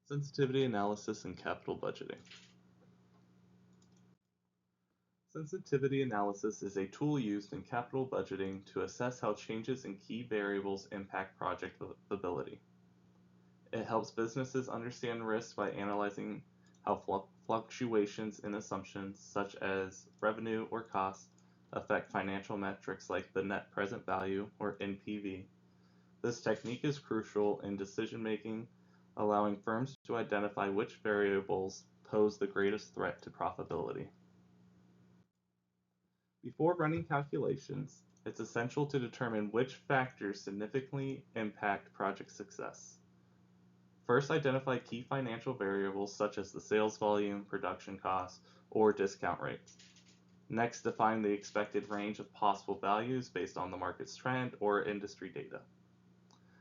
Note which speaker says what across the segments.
Speaker 1: Sensitivity analysis and capital budgeting. Sensitivity analysis is a tool used in capital budgeting to assess how changes in key variables impact project viability. It helps businesses understand risk by analyzing how fluctuations in assumptions such as revenue or cost affect financial metrics like the net present value or NPV. This technique is crucial in decision making, allowing firms to identify which variables pose the greatest threat to profitability. Before running calculations, it's essential to determine which factors significantly impact project success. First, identify key financial variables such as the sales volume, production costs, or discount rates. Next, define the expected range of possible values based on the market's trend or industry data.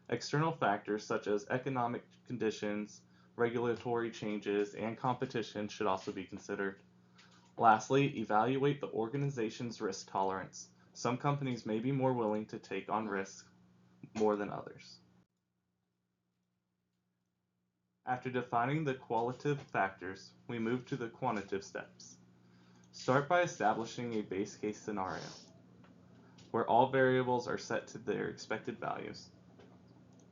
Speaker 1: External factors such as economic conditions, regulatory changes, and competition should also be considered. Lastly, evaluate the organization's risk tolerance. Some companies may be more willing to take on risk more than others. After defining the qualitative factors, we move to the quantitative steps. Start by establishing a base case scenario, where all variables are set to their expected values.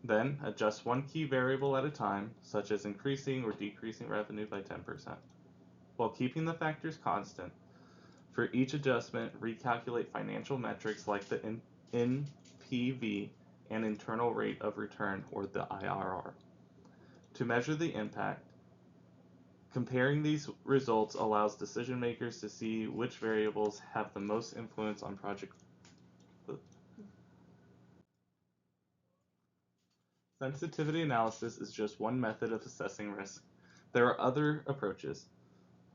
Speaker 1: Then, adjust one key variable at a time, such as increasing or decreasing revenue by 10%, while keeping the factors constant. For each adjustment, recalculate financial metrics like the NPV and internal rate of return, or the IRR. To measure the impact, comparing these results allows decision makers to see which variables have the most influence on project. Sensitivity analysis is just one method of assessing risk. There are other approaches.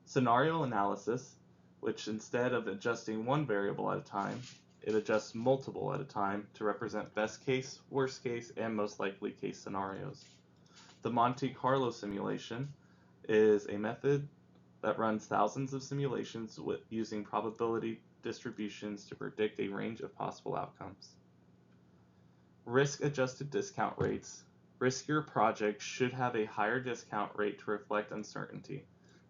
Speaker 1: Scenario analysis, which instead of adjusting one variable at a time, it adjusts multiple at a time to represent best case, worst case, and most likely case scenarios. The Monte Carlo simulation is a method that runs thousands of simulations using probability distributions to predict a range of possible outcomes. Risk-adjusted discount rates. Riskier projects should have a higher discount rate to reflect uncertainty,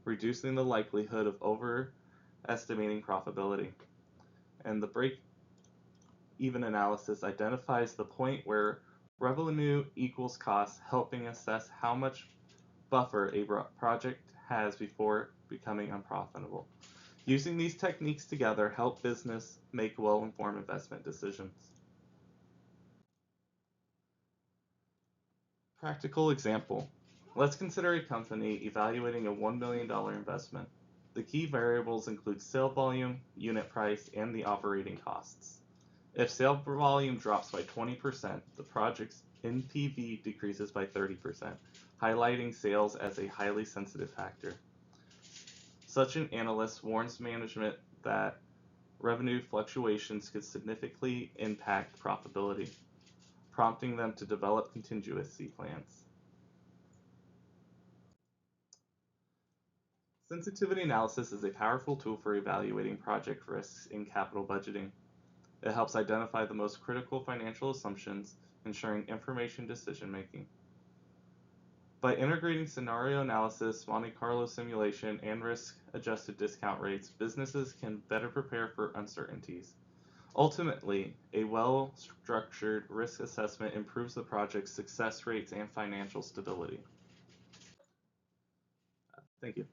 Speaker 1: reducing the likelihood of overestimating profitability. And the break-even analysis identifies the point where revenue equals cost, helping assess how much buffer a project has before becoming unprofitable. Using these techniques together help business make well-informed investment decisions. Practical example. Let's consider a company evaluating a $1 million investment. The key variables include sale volume, unit price, and the operating costs. If sale volume drops by 20%, the project's NPV decreases by 30%, highlighting sales as a highly sensitive factor. Such an analyst warns management that revenue fluctuations could significantly impact profitability, prompting them to develop contingency plans. Sensitivity analysis is a powerful tool for evaluating project risks in capital budgeting. It helps identify the most critical financial assumptions, ensuring information decision making. By integrating scenario analysis, Monte Carlo simulation, and risk-adjusted discount rates, businesses can better prepare for uncertainties. Ultimately, a well-structured risk assessment improves the project's success rates and financial stability. Thank you.